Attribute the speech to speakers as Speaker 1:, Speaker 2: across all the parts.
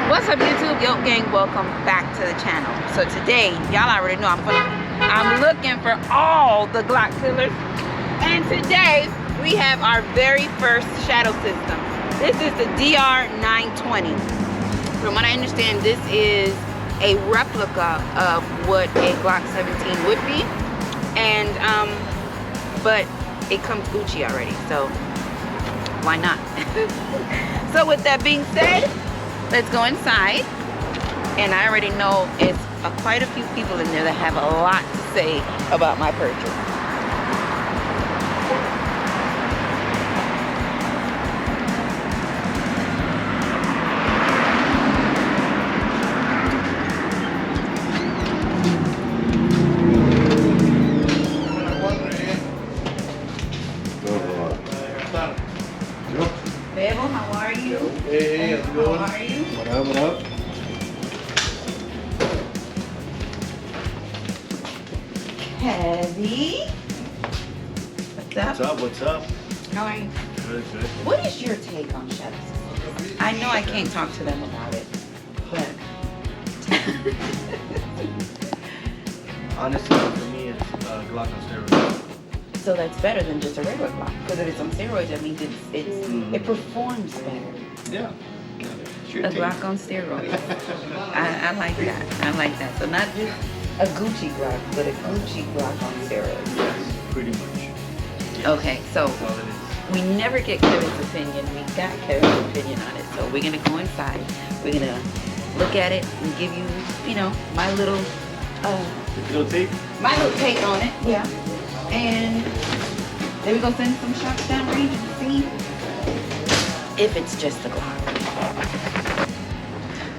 Speaker 1: What's up, YouTube? Yoke Gang, welcome back to the channel. So today, y'all already know I'm looking for all the Glock killers. And today, we have our very first shadow system. This is the DR920. From what I understand, this is a replica of what a Glock 17 would be. And, but it comes Gucci already, so why not? So with that being said, let's go inside. And I already know it's quite a few people in there that have a lot to say about my purchase. Bebo, how are you?
Speaker 2: Hey, how's it going?
Speaker 1: How are you?
Speaker 2: What up, what up?
Speaker 1: Heavy. What's up?
Speaker 2: What's up, what's up?
Speaker 1: How are you?
Speaker 2: Good, good.
Speaker 1: What is your take on shadow systems? I know I can't talk to them about it, but
Speaker 2: Honestly, for me, it's Glock on steroids.
Speaker 1: so that's better than just a regular Glock. Because if it's on steroids, that means it performs better.
Speaker 2: Yeah.
Speaker 1: A Glock on steroids. I like that. I like that. So not just a Gucci Glock, but a Gucci Glock on steroids.
Speaker 2: Yes, pretty much.
Speaker 1: Okay, so
Speaker 2: That's all it is.
Speaker 1: we never get Kevin's opinion. We got Kevin's opinion on it. So we're gonna go inside. We're gonna look at it and give you, my little
Speaker 2: take?
Speaker 1: take on it. Yeah. And then we're gonna send some shots down range and see if it's just the Glock.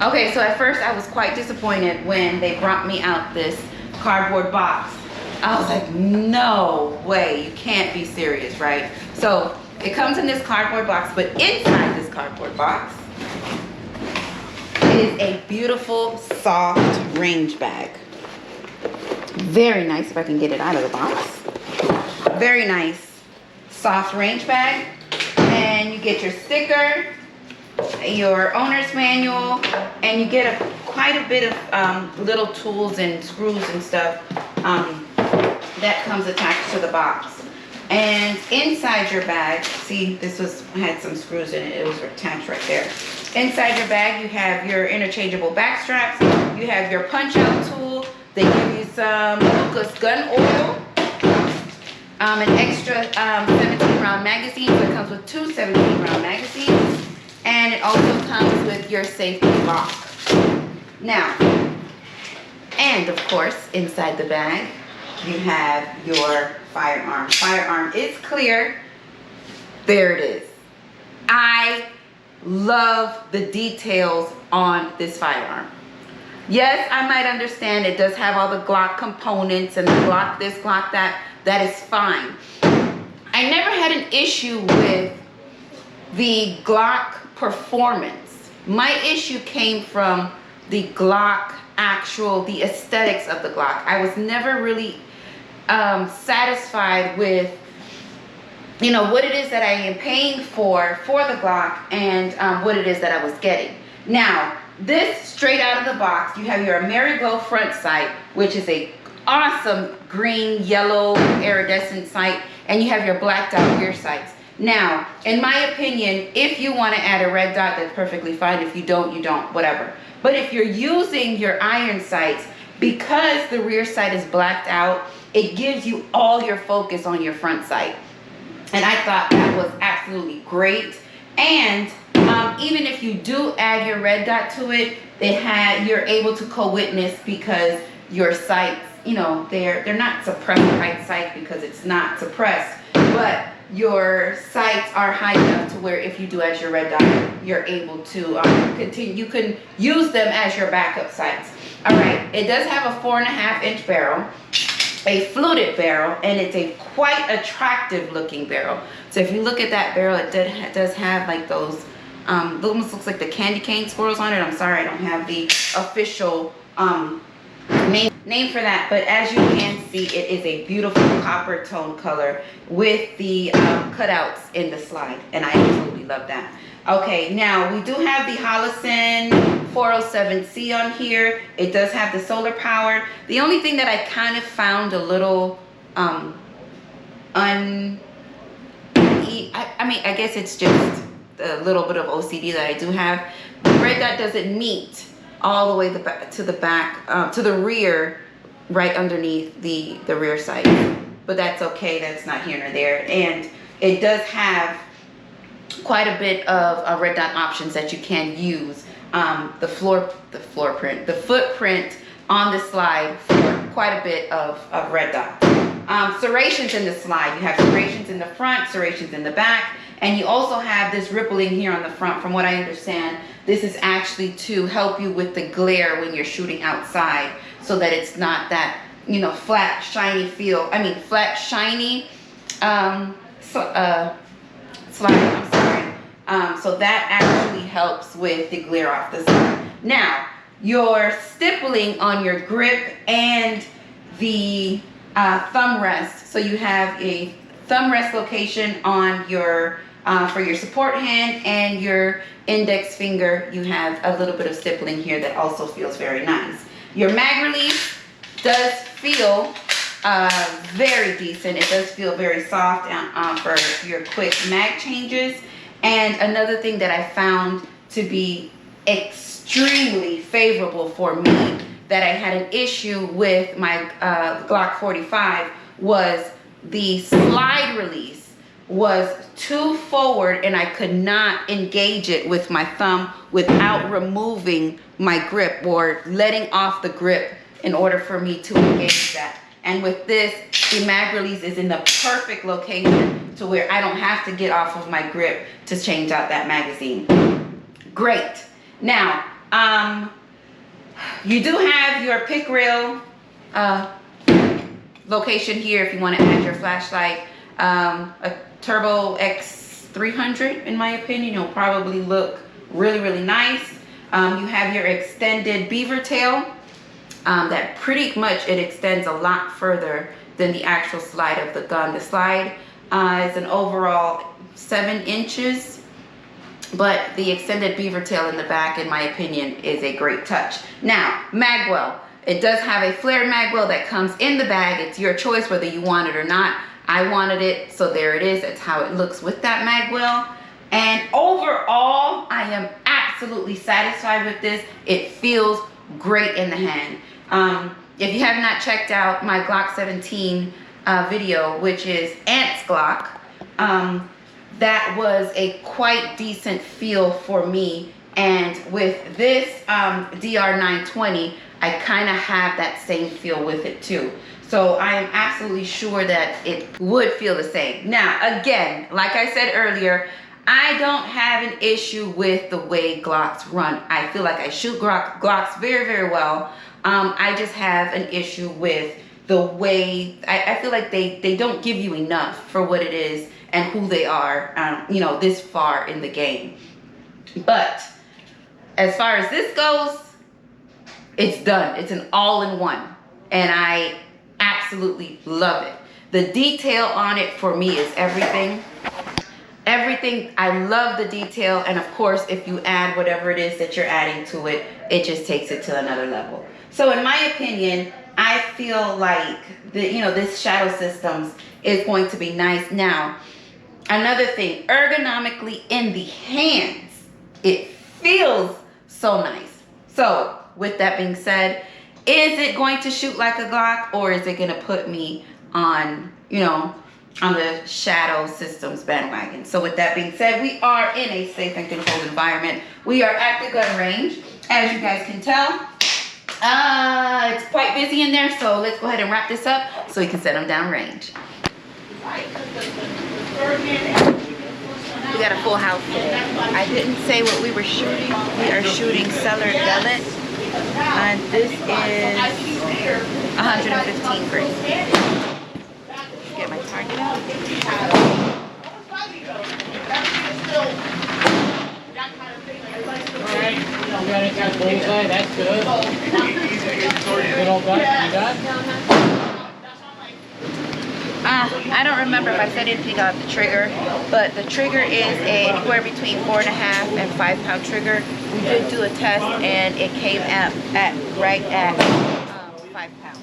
Speaker 1: Okay, so at first I was quite disappointed when they brought me out this cardboard box. I was like, no way, you can't be serious, right? So it comes in this cardboard box, but inside this cardboard box is a beautiful, soft range bag. Very nice, if I can get it out of the box. Very nice, soft range bag. And you get your sticker, your owner's manual, and you get quite a bit of little tools and screws and stuff that comes attached to the box. And inside your bag, see, had some screws in it. It was attached right there. Inside your bag, you have your interchangeable back straps. You have your punch-out tool. They give you some Lucas gun oil, an extra 17-round magazine. So it comes with two 17-round magazines. And it also comes with your safety lock. Now, and of course, inside the bag, you have your firearm. Firearm is clear. There it is. I love the details on this firearm. Yes, I might understand it does have all the Glock components and the Glock this, Glock that. That is fine. I never had an issue with the Glock performance. My issue came from the Glock the aesthetics of the Glock. I was never really satisfied with what it is that I am paying for the Glock and what it is that I was getting. Now, this straight out of the box, you have your AmeriGlow front sight, which is a awesome green, yellow, iridescent sight, and you have your blacked out rear sights. Now, in my opinion, if you want to add a red dot, that's perfectly fine. If you don't, you don't, whatever. But if you're using your iron sights, because the rear sight is blacked out, it gives you all your focus on your front sight. And I thought that was absolutely great. And even if you do add your red dot to it, you're able to co-witness because your sights, they're not suppressed right sight because it's not suppressed, but your sights are high enough to where if you do add your red dot, you're able to continue. You can use them as your backup sights. All right, it does have a 4.5-inch barrel, a fluted barrel, and it's a quite attractive looking barrel. So if you look at that barrel, it does have like those, almost looks like the candy cane squirrels on it. I'm sorry, I don't have the official name for that, but as you can see, it is a beautiful copper tone color with the cutouts in the slide, and I absolutely love that. Okay, now we do have the Holosun 407C on here. It does have the solar power. The only thing that I kind of found a little I guess it's just a little bit of OCD that I do have. The red dot doesn't meet all the way to the back, to the rear, right underneath the rear sight. But that's okay, that's not here nor there. And it does have quite a bit of red dot options that you can use. The footprint on the slide for quite a bit of red dot. Serrations in the slide. You have serrations in the front, serrations in the back, and you also have this rippling here on the front. From what I understand, this is actually to help you with the glare when you're shooting outside, so that it's not that, you know, flat, shiny feel. I mean, flat, shiny slide. I'm sorry. So that actually helps with the glare off the side. Now, your stippling on your grip and the thumb rest. So you have a thumb rest location on your for your support hand, and your index finger, you have a little bit of stippling here that also feels very nice. Your mag release does feel very decent. It does feel very soft for your quick mag changes. And another thing that I found to be extremely favorable for me, that I had an issue with my Glock 45, was the slide release was too forward, and I could not engage it with my thumb without removing my grip or letting off the grip in order for me to engage that. And with this, the mag release is in the perfect location to where I don't have to get off of my grip to change out that magazine. Great. Now, you do have your pick rail location here if you want to add your flashlight. A Turbo X300, in my opinion, will probably look really, really nice. You have your extended beaver tail. That pretty much, it extends a lot further than the actual slide of the gun. The slide is an overall 7 inches, but the extended beaver tail in the back, in my opinion, is a great touch. Now, magwell. It does have a flared magwell that comes in the bag. It's your choice whether you want it or not. I wanted it, so there it is. That's how it looks with that magwell. And overall, I am absolutely satisfied with this. It feels great in the hand. If you have not checked out my Glock 17 video, which is Ant's Glock, that was a quite decent feel for me. And with this DR920, I kind of have that same feel with it too. So I am absolutely sure that it would feel the same. Now, again, like I said earlier, I don't have an issue with the way Glocks run. I feel like I shoot Glocks very, very well. I just have an issue with the way, I feel like they don't give you enough for what it is and who they are, you know, this far in the game. But as far as this goes, it's done. It's an all-in-one. And I absolutely love it. The detail on it for me is everything. Everything. I love the detail. And of course, if you add whatever it is that you're adding to it, it just takes it to another level. So in my opinion, I feel like this shadow systems is going to be nice. Now, another thing, ergonomically in the hands, it feels so nice. So with that being said, is it going to shoot like a Glock, or is it going to put me on, on the shadow systems bandwagon? So with that being said, we are in a safe and controlled environment. We are at the gun range, as you guys can tell. It's quite busy in there, so let's go ahead and wrap this up so we can set them down range. We got a full house today. I didn't say what we were shooting. We are shooting Cellar Gullet. And this is 115 grain. Get my target out.
Speaker 3: Alright, you got bullseye, that's good. Good old gut, you got?
Speaker 1: I don't remember if I said anything about the trigger, but the trigger is anywhere between 4.5 and 5 pound trigger. We did do a test and it came at right at 5 pounds.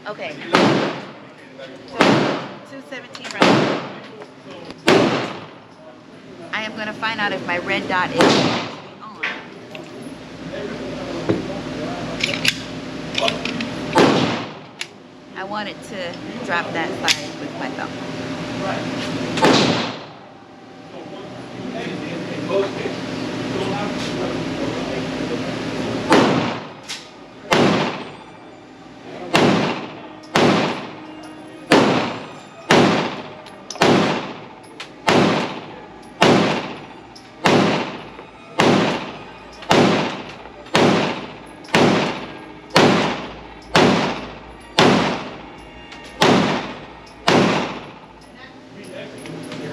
Speaker 1: Okay. So 217 rounds. I am going to find out if my red dot is actually on. I wanted to drop that side with my thumb.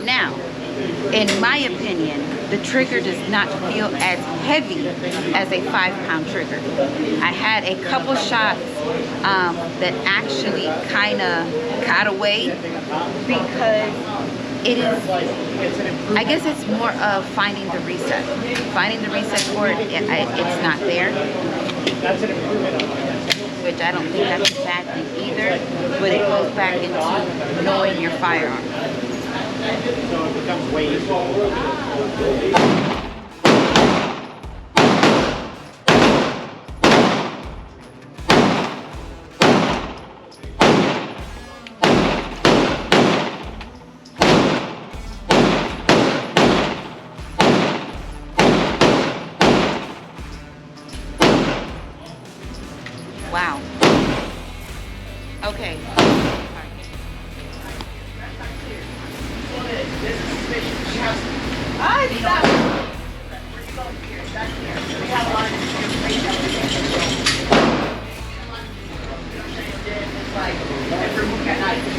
Speaker 1: Now, in my opinion, the trigger does not feel as heavy as a 5 pound trigger. I had a couple shots that actually kind of got away because it is, I guess it's more of finding the reset. Finding the reset for it, it's not there. Which I don't think that's a bad thing either, but it goes back into knowing your firearm.
Speaker 3: So it becomes way easier.
Speaker 1: Wow. Okay.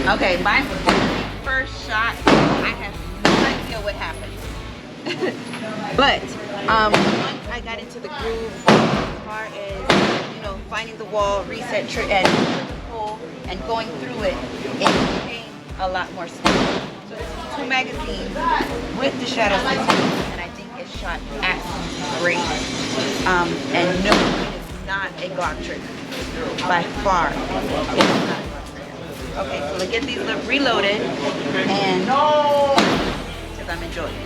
Speaker 1: Okay, my first shot, I have no idea what happened. But once I got into the groove, as far as, you know, finding the wall, reset and pull and going through it, it became a lot more smooth. So this is 2 magazines with the shadow system, and I think it shot absolutely great. And no, it is not a Glock trigger. By far, it is not a Glock trigger. Okay, so let's get these reloaded, and because I'm enjoying it.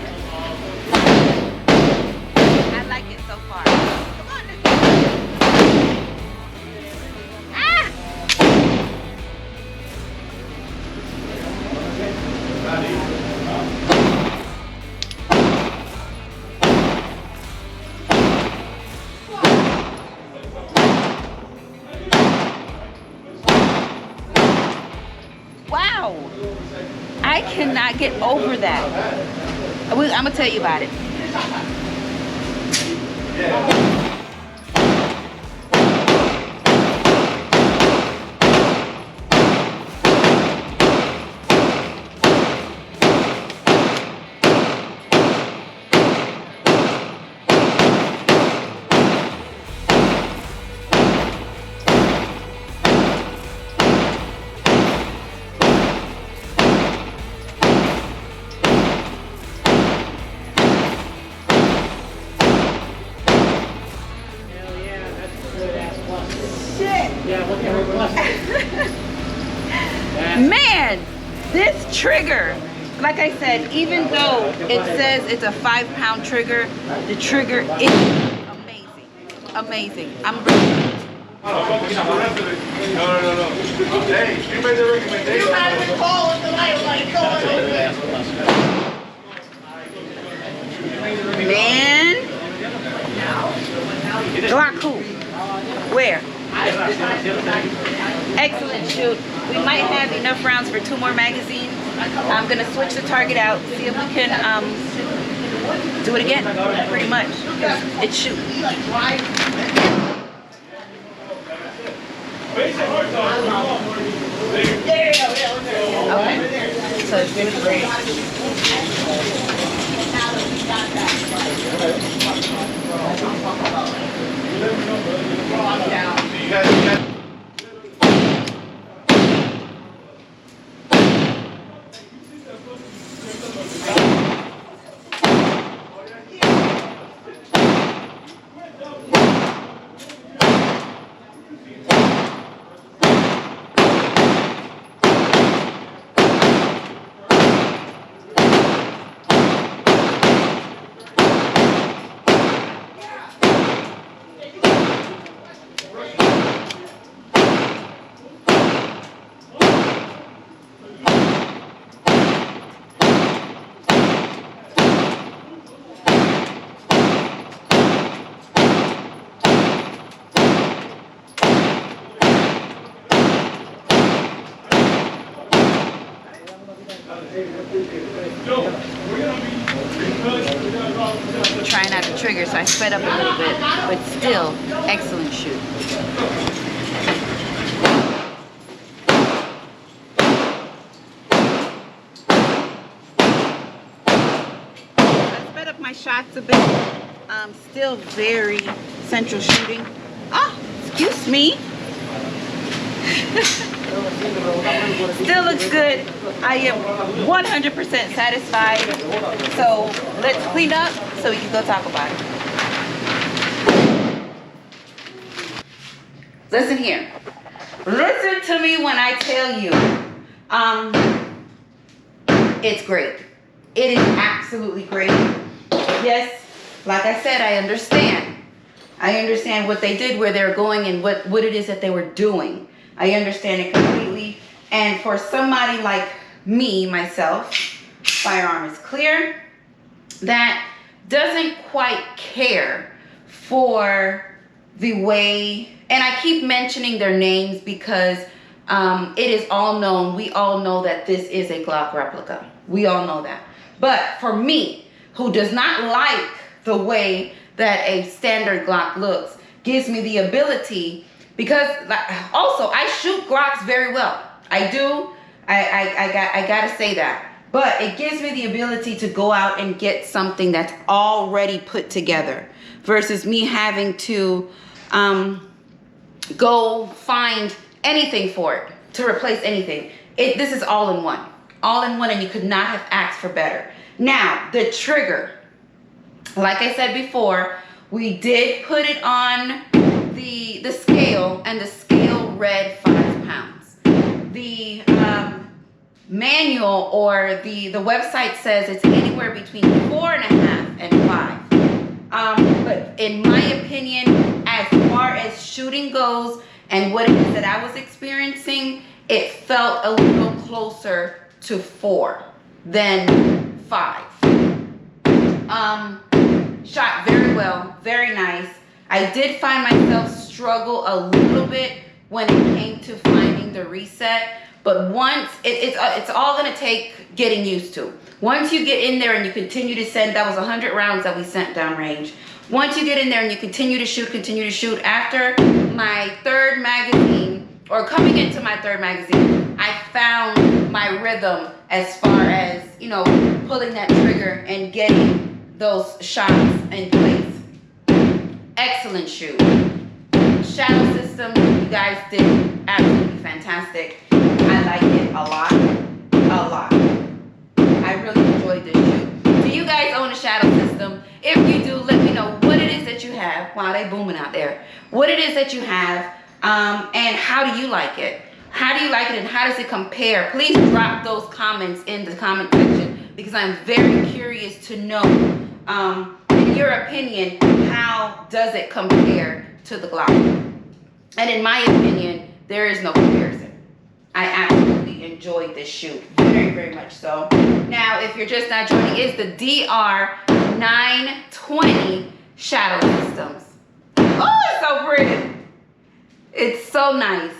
Speaker 1: I like it so far. Come on, let's go. Ah! Wow, I cannot get over that. I'm gonna tell you about it. Man, this trigger, like I said, even though it says it's a 5 pound trigger, the trigger is amazing. Amazing. I'm really.
Speaker 2: No. Hey, you made the recommendation.
Speaker 3: You had to call it tonight, like,
Speaker 1: Man. Glock who? Where? Excellent shoot. We might have enough rounds for 2 more magazines. I'm gonna switch the target out, see if we can do it again, pretty much. It's shoot. Okay, so let's do it again.
Speaker 2: You guys.
Speaker 1: Trying not to trigger, so I sped up a little bit, but still, excellent shoot. I sped up my shots a bit. Still very central shooting. Ah, excuse me. Still looks good. I am 100% satisfied. So let's clean up so we can go talk about it. Listen here. Listen to me when I tell you. It's great. It is absolutely great. Yes, like I said, I understand. I understand what they did, where they're going, and what it is that they were doing. I understand it completely. And for somebody like me, myself, Firearm is Clear, that doesn't quite care for the way, and I keep mentioning their names because it is all known. We all know that this is a Glock replica. We all know that. But for me, who does not like the way that a standard Glock looks, gives me the ability, because also I shoot Glocks very well. I do. I gotta say that. But it gives me the ability to go out and get something that's already put together versus me having to go find anything for it to replace anything. This is all in one. All in one, and you could not have asked for better. Now, the trigger. Like I said before, we did put it on the scale, and the scale read 5 pounds. The manual or the website says it's anywhere between 4.5 and 5. But in my opinion, as far as shooting goes and what it is that I was experiencing, it felt a little closer to 4 than 5. Shot very well, very nice. I did find myself struggle a little bit when it came to finding the reset, but once it's all gonna take getting used to. Once you get in there and you continue to send, that was 100 rounds that we sent downrange. Once you get in there and you continue to shoot, after my 3rd magazine, or coming into my 3rd magazine, I found my rhythm as far as, you know, pulling that trigger and getting those shots in place. Excellent shoot. Shadow system, you guys did absolutely fantastic. I like it a lot, a lot. I really enjoyed this shoot. Do you guys own a shadow system? If you do, let me know what it is that you have. Wow, they booming out there. What it is that you have, and how do you like it? How do you like it, and how does it compare? Please drop those comments in the comment section, because I'm very curious to know, in your opinion, how does it compare to the Glock? And in my opinion, there is no comparison. I absolutely enjoyed this shoot, very, very much so. Now, if you're just not joining, it's the DR920 Shadow Systems. Oh, it's so pretty. It's so nice.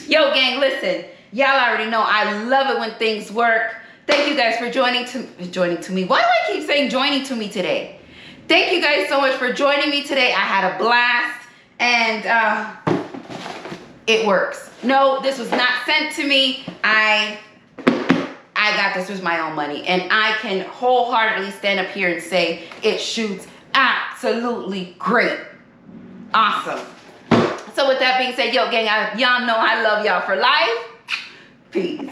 Speaker 1: Yo, gang, listen. Y'all already know I love it when things work. Thank you guys for joining to me. Why do I keep saying joining to me today? Thank you guys so much for joining me today. I had a blast, and it works. No, this was not sent to me. I got this with my own money, and I can wholeheartedly stand up here and say it shoots Absolutely great. Awesome. So with that being said, yo gang, y'all know I love y'all for life. Peace.